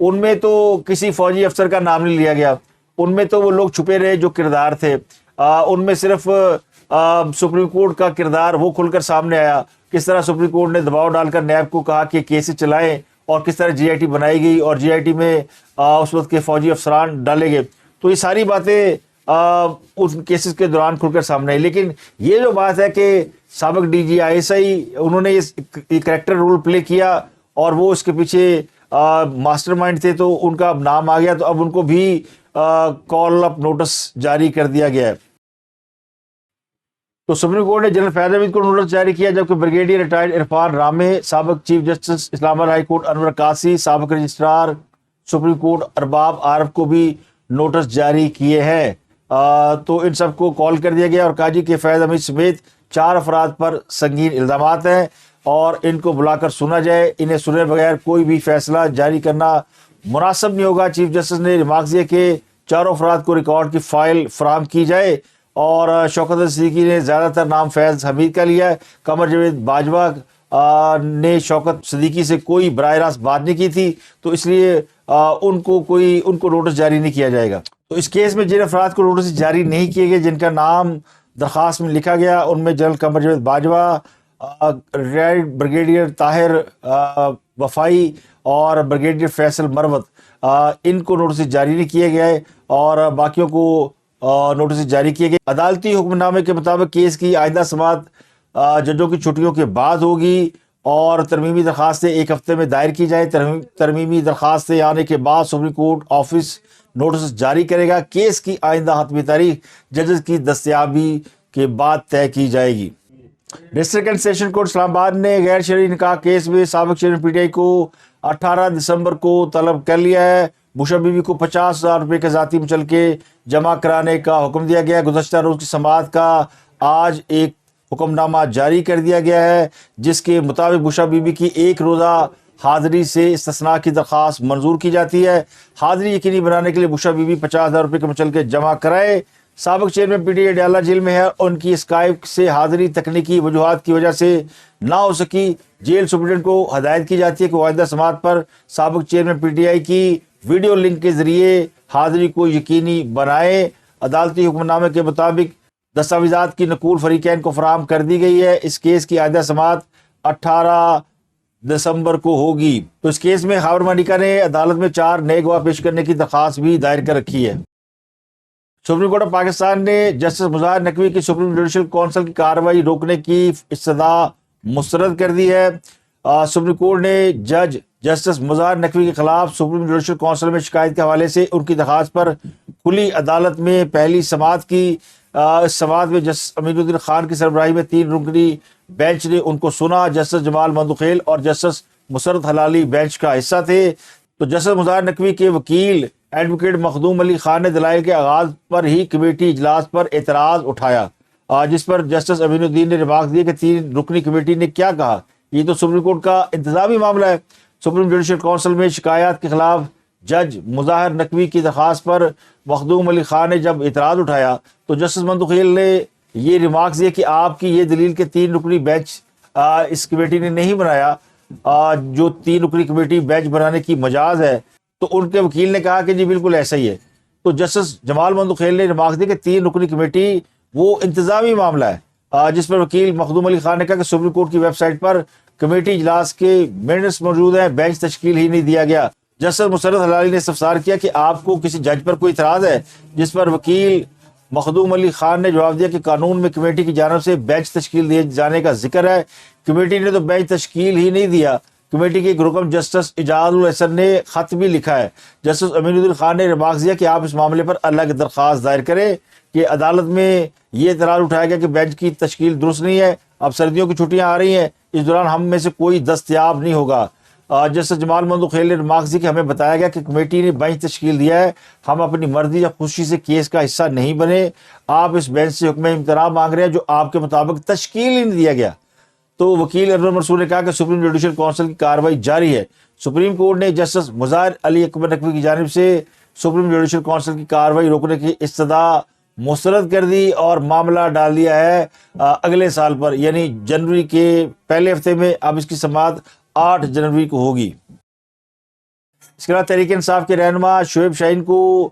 ان میں تو کسی فوجی افسر کا نام نہیں لیا گیا، ان میں تو وہ لوگ چھپے رہے جو کردار تھے، ان میں صرف سپریم کورٹ کا کردار وہ کھل کر سامنے آیا، کس طرح سپریم کورٹ نے دباؤ ڈال کر نیب کو کہا کہ کیسز چلائیں، اور کس طرح جی آئی ٹی بنائی گئی اور جی آئی ٹی میں اس وقت کے فوجی افسران ڈالے گئے. تو یہ ساری باتیں اس کیسز کے دوران کھل کر سامنے آئی. لیکن یہ جو بات ہے کہ سابق D G I S I انہوں نے یہ کریکٹر رول پلے کیا اور وہ اس کے پیچھے ماسٹر مائنڈ تھے، تو ان کا اب نام آ گیا، تو اب ان کو بھی کال اپ نوٹس جاری کر دیا گیا ہے. تو سپریم کورٹ نے جنرل فیض حمید کو نوٹس جاری کیا، جبکہ بریگیڈیئر ریٹائرڈ عرفان رامے، سابق چیف جسٹس اسلام آباد ہائی کورٹ انور قاسی، سابق رجسٹرار سپریم کورٹ ارباب عارف کو بھی نوٹس جاری کیے ہیں. تو ان سب کو کال کر دیا گیا اور کہا جی کہ فیض حمید سمیت 4 افراد پر سنگین الزامات ہیں اور ان کو بلا کر سنا جائے، انہیں سنے بغیر کوئی بھی فیصلہ جاری کرنا مناسب نہیں ہوگا. چیف جسٹس نے ریمارکس دیا کہ 4 افراد کو ریکارڈ کی فائل فراہم کی جائے، اور شوکت صدیقی نے زیادہ تر نام فیض حمید کا لیا ہے. قمر جاوید باجوہ نے شوکت صدیقی سے کوئی براہ راست بات نہیں کی تھی، تو اس لیے ان کو نوٹس جاری نہیں کیا جائے گا. تو اس کیس میں جن افراد کو نوٹس جاری نہیں کیے گئے، جن کا نام درخواست میں لکھا گیا، ان میں general Qamar Javed Bajwa, retired brigadier Tahir Wafai اور بریگیڈیئر فیصل مروت، ان کو نوٹس جاری نہیں کیے گئے اور باقیوں کو نوٹس جاری کیے گئے. عدالتی حکم نامے کے مطابق کیس کی آئندہ سماعت ججوں کی چھٹیوں کے بعد ہوگی اور ترمیمی درخواستیں 1 ہفتے میں دائر کی جائیں. ترمیمی درخواستیں آنے کے بعد سپریم کورٹ آفس نوٹس جاری کرے گا. کیس کی آئندہ حتمی تاریخ ججز کی دستیابی کے بعد طے کی جائے گی. ڈسٹرکٹ اینڈ سیشن کورٹ اسلام آباد نے غیر شرعی نکاح کیس میں سابق چیئرمین پی ٹی آئی کو 18 دسمبر کو طلب کر لیا ہے. بشرا بی بی کو 50,000 روپے کے ذاتی مچلقے جمع کرانے کا حکم دیا گیا ہے. گزشتہ روز کی سماعت کا آج ایک حکم نامہ جاری کر دیا گیا ہے، جس کے مطابق بشرا بی بی کی 1 روزہ حاضری سے استثناء کی درخواست منظور کی جاتی ہے. حاضری یقینی بنانے کے لیے بشرا بی بی 50,000 روپے کے مچلقے جمع کرائے. سابق chairman P T I Adiala jail میں ہے اور ان کی اسکائپ سے حاضری تکنیکی وجوہات کی وجہ سے نہ ہو سکی. جیل سپرنٹینڈنٹ کو ہدایت کی جاتی ہے کہ وہ آئندہ سماعت پر سابق چیئرمین پی ٹی آئی کی ویڈیو لنک کے ذریعے حاضری کو یقینی بنائے. عدالتی حکم نامے کے مطابق دستاویزات کی نقول فریقین کو فراہم کر دی گئی ہے. اس کیس کی آئندہ سماعت 18 دسمبر کو ہوگی. تو اس کیس میں خاور مانیکا نے عدالت میں 4 نئے گواہ پیش کرنے کی درخواست بھی دائر کر رکھی ہے. سپریم کورٹ آف پاکستان نے جسٹس مظاہر نقوی کی سپریم جوڈیشل کونسل کی کارروائی روکنے کی استدعا مسترد کر دی ہے. سپریم کورٹ نے جج جسٹس مظاہر نقوی کے خلاف سپریم جوڈیشل کونسل میں شکایت کے حوالے سے ان کی درخواست پر کھلی عدالت میں پہلی سماعت کی. اس سماعت میں جسٹس امین الدین خان کی سربراہی میں 3 رکنی بینچ نے ان کو سنا. جسٹس جمال مندوخیل اور جسٹس مسرت حلالی بینچ کا حصہ تھے. تو جسٹس مظاہر نقوی کے وکیل ایڈوکیٹ مخدوم علی خان نے دلائل کے آغاز پر ہی کمیٹی اجلاس پر اعتراض اٹھایا، جس پر جسٹس امین الدین نے ریمارک دیا کہ 3 رکنی کمیٹی نے کیا کہا، یہ تو سپریم کورٹ کا انتظامی معاملہ ہے. سپریم جوڈیشل کونسل میں شکایات کے خلاف جج مظاہر نقوی کی درخواست پر مخدوم علی خان نے جب اعتراض اٹھایا تو جسٹس مندوخیل نے یہ ریمارکس دیا کہ آپ کی یہ دلیل کہ 3 رکنی بینچ اس کمیٹی نے نہیں بنایا، جو 3 رکنی کمیٹی بینچ بنانے کی مجاز ہے. تو ان کے وکیل نے کہا کہ جی بالکل ایسا ہی ہے. تو جسٹس جمال مندوخیل نے ریمارکس دیا کہ 3 رکنی کمیٹی وہ انتظامی معاملہ ہے، جس پر وکیل مخدوم علی خان نے کہا کہ سپریم کورٹ کی ویب سائٹ پر کمیٹی اجلاس کے منٹس موجود ہیں، بینچ تشکیل ہی نہیں دیا گیا. جسٹس مسرت حلالی نے استفسار کیا کہ آپ کو کسی جج پر کوئی اعتراض ہے، جس پر وکیل مخدوم علی خان نے جواب دیا کہ قانون میں کمیٹی کی جانب سے بینچ تشکیل دیے جانے کا ذکر ہے، کمیٹی نے تو بینچ تشکیل ہی نہیں دیا. کمیٹی کے ایک رکن جسٹس اجاز الحسن نے خط بھی لکھا ہے. جسٹس امین الدین خان نے ریمارکس دیا کہ آپ اس معاملے پر الگ درخواست دائر کریں کہ عدالت میں یہ اعتراض اٹھایا گیا کہ بینچ کی تشکیل درست نہیں ہے، اب سردیوں کی چھٹیاں آ رہی ہیں، اس دوران ہم میں سے کوئی دستیاب نہیں ہوگا. جسٹس جمال مندوخیل نے ریمارکس دی کہ ہمیں بتایا گیا کہ کمیٹی نے بینچ تشکیل دیا ہے، ہم اپنی مرضی یا خوشی سے کیس کا حصہ نہیں بنے، آپ اس بینچ سے حکم امتناع مانگ رہے ہیں جو آپ کے مطابق تشکیل ہی نہیں دیا گیا. تو وکیل انور منصور نے کہا کہ سپریم جوڈیشل کونسل کی کارروائی جاری ہے. سپریم کورٹ نے جسٹس مظاہر علی اکبر نقوی کی جانب سے سپریم جوڈیشل کونسل کی کارروائی روکنے کی استدعا مسترد کر دی اور معاملہ ڈال دیا ہے اگلے سال پر، یعنی جنوری کے پہلے ہفتے میں. اب اس کی سماعت 8 جنوری کو ہوگی. اس کے علاوہ تحریک انصاف کے رہنما شعیب شاہین کو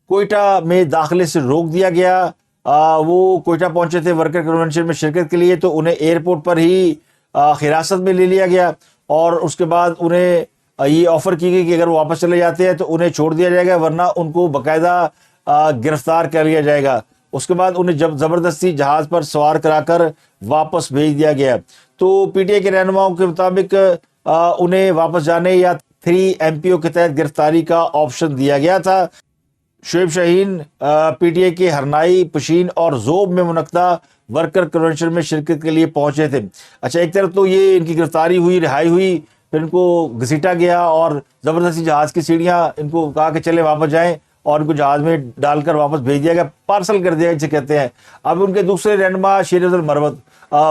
کوئٹہ میں داخلے سے روک دیا گیا۔ وہ کوئٹہ پہنچے تھے ورکر کنونشن میں شرکت کے لیے، تو انہیں ایئرپورٹ پر ہی حراست میں لے لیا گیا، اور اس کے بعد انہیں یہ آفر کی گئی کہ اگر وہ واپس چلے جاتے ہیں تو انہیں چھوڑ دیا جائے گا، ورنہ ان کو باقاعدہ گرفتار کر لیا جائے گا۔ اس کے بعد انہیں جب زبردستی جہاز پر سوار کرا کر واپس بھیج دیا گیا۔ تو پی ٹی آئی کے رہنماؤں کے مطابق انہیں واپس جانے یا 3 MPO کے تحت گرفتاری کا آپشن دیا گیا تھا۔ شعیب شاہین پی ٹی آئی کے ہرنائی، پشین اور زوب میں منعقدہ ورکر کنونشن میں شرکت کے لیے پہنچے تھے۔ اچھا، ایک طرف تو یہ ان کی گرفتاری ہوئی، رہائی ہوئی، پھر ان کو گھسیٹا گیا اور زبردستی جہاز کی سیڑھیاں ان کو کہا کہ چلے واپس جائیں، اور ان کو جہاز میں ڈال کر واپس بھیج دیا گیا، پارسل کر دیا جسے کہتے ہیں۔ اب ان کے دوسرے رہنما شیر افضل مروت،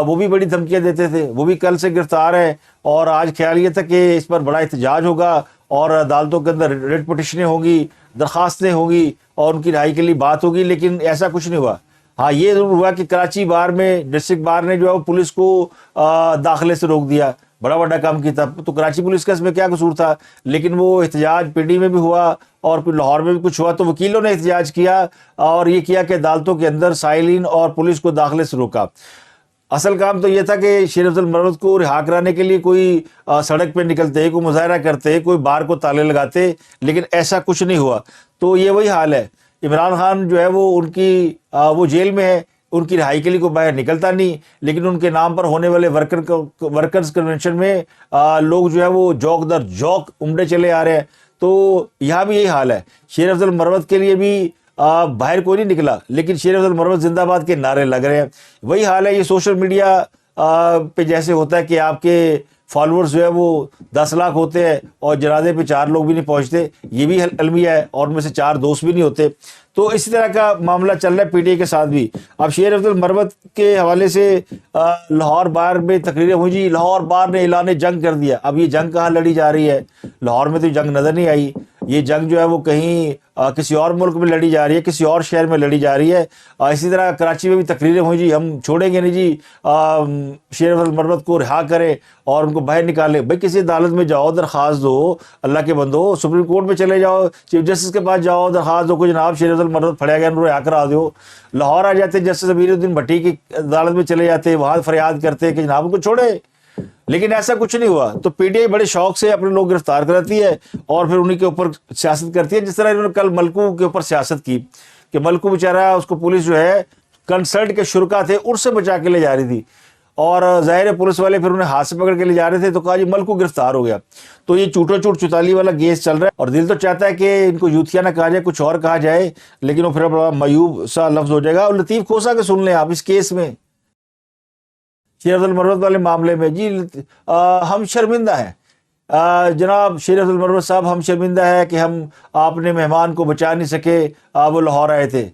وہ بھی بڑی دھمکیاں دیتے تھے، وہ بھی کل سے گرفتار ہیں، اور آج خیال یہ تھا کہ اس پر بڑا احتجاج ہوگا اور عدالتوں کے اندر ریٹ پٹیشنیں ہوں گی، درخواستیں ہوں گی، اور ان کی رہائی کے لیے بات ہوگی، لیکن ایسا کچھ نہیں ہوا۔ ہاں، یہ ضرور ہوا کہ کراچی بار میں ڈسٹرکٹ بار نے جو ہے وہ پولیس کو داخلے سے روک دیا، بڑا بڑا کام کیا تھا۔ تو کراچی پولیس کا اس میں کیا قصور تھا؟ لیکن وہ احتجاج پنڈی میں بھی ہوا اور پھر لاہور میں بھی کچھ ہوا، تو وکیلوں نے احتجاج کیا اور یہ کیا کہ عدالتوں کے اندر سائلین اور پولیس کو داخلے سے روکا۔ اصل کام تو یہ تھا کہ شیر افضل مروت کو رہا کرانے کے لیے کوئی سڑک پہ نکلتے، کوئی مظاہرہ کرتے، کوئی بار کو تالے لگاتے، لیکن ایسا کچھ نہیں ہوا۔ تو یہ وہی حال ہے، عمران خان جو ہے وہ جیل میں ہے، ان کی رہائی کے لیے کوئی باہر نکلتا نہیں، لیکن ان کے نام پر ہونے والے ورکرز کنونشن میں لوگ جو ہے وہ جوک در جوک عمدے چلے آ رہے ہیں۔ تو یہاں بھی یہی حال ہے، شیر افضل مروت کے لیے بھی باہر کوئی نہیں نکلا، لیکن شیر افضل مروت زندہ باد کے نعرے لگ رہے ہیں۔ وہی حال ہے، یہ سوشل میڈیا پہ جیسے ہوتا ہے کہ آپ کے فالوورز جو ہے وہ 10 لاکھ ہوتے ہیں اور جنازے پہ 4 لوگ بھی نہیں پہنچتے، یہ بھی المیہ ہے، اور ان میں سے 4 دوست بھی نہیں ہوتے۔ تو اسی طرح کا معاملہ چل رہا ہے پی ٹی آئی کے ساتھ بھی۔ اب شیر افضل مروت کے حوالے سے لاہور بار میں تقریریں ہوئی، جی لاہور بار نے اعلان جنگ کر دیا۔ اب یہ جنگ کہاں لڑی جا رہی ہے؟ لاہور میں تو جنگ نظر نہیں آئی، یہ جنگ جو ہے وہ کہیں کسی اور ملک میں لڑی جا رہی ہے، کسی اور شہر میں لڑی جا رہی ہے۔ اسی طرح کراچی میں بھی تقریریں ہوئی، جی ہم چھوڑیں گے نہیں، جی شیر افضل مروت کو رہا کریں اور ان کو باہر نکالیں۔ بھائی کسی عدالت میں جاؤ، درخواست دو، اللہ کے بندو، سپریم کورٹ میں چلے جاؤ، چیف جسٹس کے پاس جاؤ، درخواست دو کہ جناب شیر افضل مروت پھڑیا گیا، انہوں نے رہا کرا دو۔ لاہور آ جاتے، جسٹس امیر الدین بھٹی کی عدالت میں چلے جاتے، وہاں فریاد کرتے کہ جناب ان کو چھوڑے، لیکن ایسا کچھ نہیں ہوا۔ تو پی ٹی آئی بڑے شوق سے اپنے لوگ گرفتار کراتی ہے اور پھر انہیں کے اوپر سیاست کرتی ہے، جس طرح انہوں نے کل ملکو کے اوپر سیاست کی کہ ملکو بیچارہ، اس کو پولیس جو ہے کنسرٹ کے شرکا تھے ان سے بچا کے لے جا رہی تھی، اور ظاہر پولیس والے پھر انہیں ہاتھ سے پکڑ کے لے جا رہے تھے، تو کہا جی ملکو گرفتار ہو گیا۔ تو یہ چوٹو چوٹ چوتالی والا گیس چل رہا ہے، اور دل تو چاہتا ہے کہ ان کو یوتھیا نہ کہا جائے، کچھ اور کہا جائے، لیکن وہ پھر بڑا معیوب سا لفظ ہو جائے گا۔ اور لطیف کھوسا کے سن لیں آپ اس کیس میں، شیر افضل مروت والے معاملے میں، جی ہم شرمندہ ہیں جناب شیر افضل مروت صاحب، ہم شرمندہ ہے کہ ہم اپنے مہمان کو بچا نہیں سکے، وہ لاہور آئے تھے۔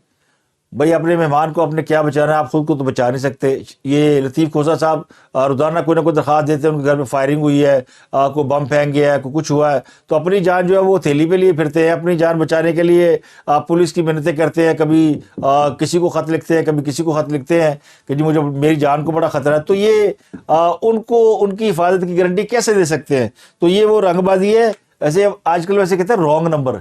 بھائی اپنے مہمان کو اپنے کیا بچانا ہے، آپ خود کو تو بچا نہیں سکتے۔ یہ لطیف کھوسا صاحب روزانہ کوئی نہ کوئی درخواست دیتے ہیں، ان کے گھر میں فائرنگ ہوئی ہے، کوئی بم پھینک گیا ہے، کوئی کچھ ہوا ہے، تو اپنی جان جو ہے وہ تھیلی پہ لیے پھرتے ہیں، اپنی جان بچانے کے لیے پولیس کی منتیں کرتے ہیں، کبھی کسی کو خط لکھتے ہیں، کبھی کسی کو خط لکھتے ہیں کہ جی مجھے میری جان کو بڑا خطرہ ہے۔ تو یہ ان کو ان کی حفاظت کی گارنٹی کیسے دے سکتے ہیں؟ تو یہ وہ رنگ بازی ہے، ایسے آج کل ویسے کہتے ہیں رانگ نمبر،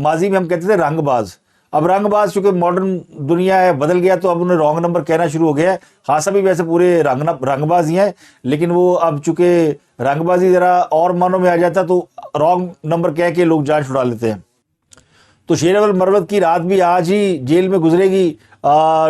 ماضی میں ہم کہتے تھے رنگ باز۔ اب رنگ باز چونکہ ماڈرن دنیا ہے، بدل گیا، تو اب انہیں رانگ نمبر کہنا شروع ہو گیا ہے۔ خاصا بھی ویسے پورے رنگ باز ہی ہیں، لیکن وہ اب چونکہ رنگ بازی ذرا اور معنوں میں آ جاتا تو رانگ نمبر کہہ کے لوگ جان چھڑا لیتے ہیں۔ تو شیر افضل مروت کی رات بھی آج ہی جیل میں گزرے گی،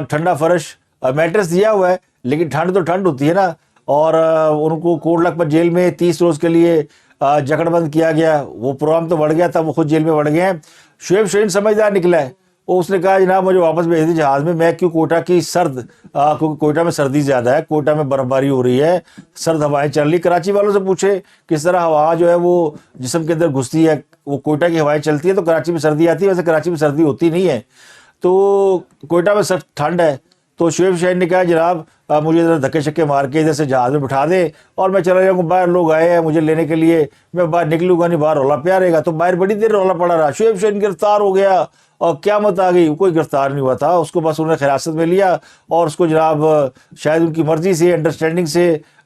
ٹھنڈا فرش میٹرس دیا ہوا ہے، لیکن ٹھنڈ تو ٹھنڈ ہوتی ہے نا، اور ان کو کوٹ لکھپت جیل میں 30 روز کے لیے جکڑ بند کیا گیا۔ وہ پروگرام تو بڑھ گیا تھا، وہ خود جیل میں بڑھ گئے ہیں۔ شعیب شاہین سمجھدار نکلا ہے، اس نے کہا جناب مجھے واپس بھیج دی جہاز میں کیوں کوئٹہ کی کیونکہ کوئٹہ میں سردی زیادہ ہے، کوئٹہ میں برف باری ہو رہی ہے، سرد ہوائیں چل رہی۔ کراچی والوں سے پوچھے کس طرح ہوا جو ہے وہ جسم کے اندر گھستی ہے، وہ کوئٹہ کی ہوائیں چلتی ہے تو کراچی میں سردی آتی ہے، ویسے کراچی میں سردی ہوتی نہیں ہے، تو کوئٹہ میں سخت ٹھنڈ ہے۔ تو شعیب شاہین نے کہا جناب مجھے ادھر دھکے شکے مار کے ادھر سے جہاز میں بٹھا دے اور میں چلا جاؤں گا، باہر لوگ آئے ہیں مجھے لینے کے لیے، میں باہر نکلوں گا نہیں، باہر رولا پیا رہے گا۔ تو باہر بڑی دیر رولا پڑا رہا، شعیب شاہین گرفتار ہو گیا اور قیامت آ گئی، کوئی گرفتار نہیں ہوا تھا، اس کو بس انہوں نے حراست میں لیا اور اس کو جناب شاید ان کی مرضی سے، انڈرسٹینڈنگ سے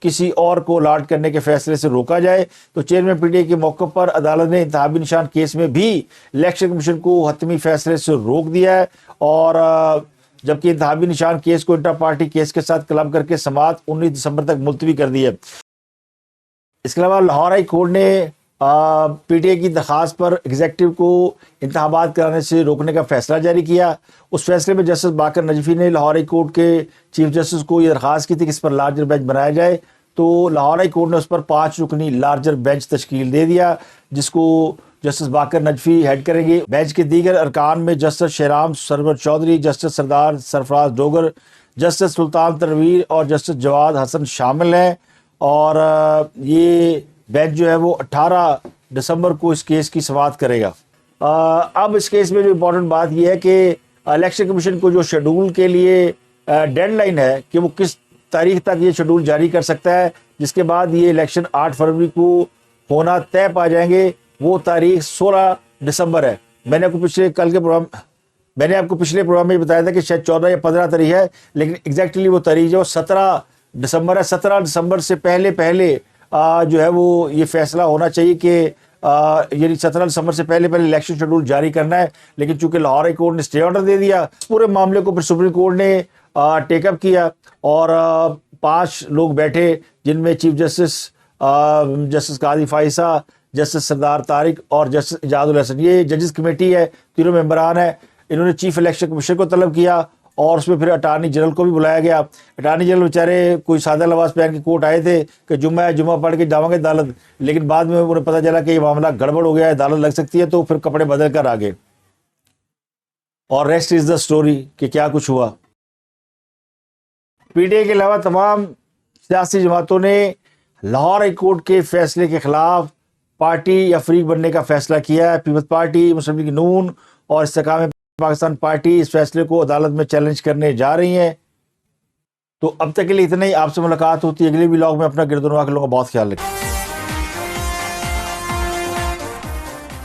کسی اور کو الاٹ کرنے کے فیصلے سے روکا جائے۔ تو چیئرمین پی ٹی آئی کے موقع پر عدالت نے انتخابی نشان کیس میں بھی الیکشن کمیشن کو حتمی فیصلے سے روک دیا ہے، اور جبکہ انتخابی نشان کیس کو انٹر پارٹی کیس کے ساتھ کلب کر کے سماعت 19 دسمبر تک ملتوی کر دی ہے۔ اس کے علاوہ لاہور ہائی کورٹ نے پی ٹی آئی کی درخواست پر ایگزیکٹو کو انتخابات کرانے سے روکنے کا فیصلہ جاری کیا۔ اس فیصلے میں جسٹس باقر نجفی نے لاہور ہائی کورٹ کے چیف جسٹس کو یہ درخواست کی تھی کہ اس پر لارجر بینچ بنایا جائے، تو لاہور ہائی کورٹ نے اس پر 5 رکنی لارجر بینچ تشکیل دے دیا، جس کو جسٹس باقر نجفی ہیڈ کریں گے۔ بینچ کے دیگر ارکان میں جسٹس شہرام سرور چودھری، جسٹس سردار سرفراز ڈوگر، جسٹس سلطان تنویر اور جسٹس جواد حسن شامل ہیں، اور یہ بینچ جو ہے وہ 18 دسمبر کو اس کیس کی سماعت کرے گا۔ اب اس کیس میں جو امپورٹنٹ بات یہ ہے کہ الیکشن کمیشن کو جو شیڈول کے لیے ڈیڈ لائن ہے کہ وہ کس تاریخ تک یہ شیڈول جاری کر سکتا ہے، جس کے بعد یہ الیکشن 8 فروری کو ہونا طے پا جائیں گے، وہ تاریخ 16 دسمبر ہے۔ میں نے آپ کو پچھلے پروگرام میں بتایا تھا کہ شاید 14 یا 15 تاریخ ہے، لیکن ایگزیکٹلی وہ تاریخ جو 17 دسمبر ہے۔ 17 دسمبر سے پہلے جو ہے وہ یہ فیصلہ ہونا چاہیے کہ یعنی 17 دسمبر سے پہلے الیکشن شیڈول جاری کرنا ہے، لیکن چونکہ لاہور ہائی کورٹ نے اسٹے آرڈر دے دیا، پورے معاملے کو پھر سپریم کورٹ نے ٹیک اپ کیا، اور 5 لوگ بیٹھے، جن میں چیف جسٹس قاضی فائزہ، جسٹس سردار طارق اور جسٹس اجاد الحسن، یہ ججز کمیٹی ہے، تینوں ممبران ہیں۔ انہوں نے چیف الیکشن کمیشن کو طلب کیا، اور اس میں پھر اٹارنی جنرل کو بھی بلایا گیا۔ اٹارنی جنرل بیچارے کوئی سادہ لباس پہن کے کورٹ آئے تھے کہ جمعہ پڑھ کے جاؤں گے عدالت، لیکن بعد میں انہیں پتہ چلا کہ یہ معاملہ گڑبڑ ہو گیا ہے، عدالت لگ سکتی ہے، تو پھر کپڑے بدل کر آگے، اور ریسٹ از دا سٹوری کہ کیا کچھ ہوا۔ پی ٹی آئی کے علاوہ تمام سیاسی جماعتوں نے لاہور ہائی کورٹ کے فیصلے کے خلاف پارٹی یا فریق بننے کا فیصلہ کیا ہے۔ پیپلز پارٹی، مسلم لیگ نون اور استحکام پاکستان پارٹی اس فیصلے کو عدالت میں چیلنج کرنے جا رہی ہیں۔ تو اب تک کے لیے اتنا ہی، آپ سے ملاقات ہوتی ہے اگلے ولاگ میں۔ اپنا گرد و نواح کے لوگوں کا بہت خیال رکھیں۔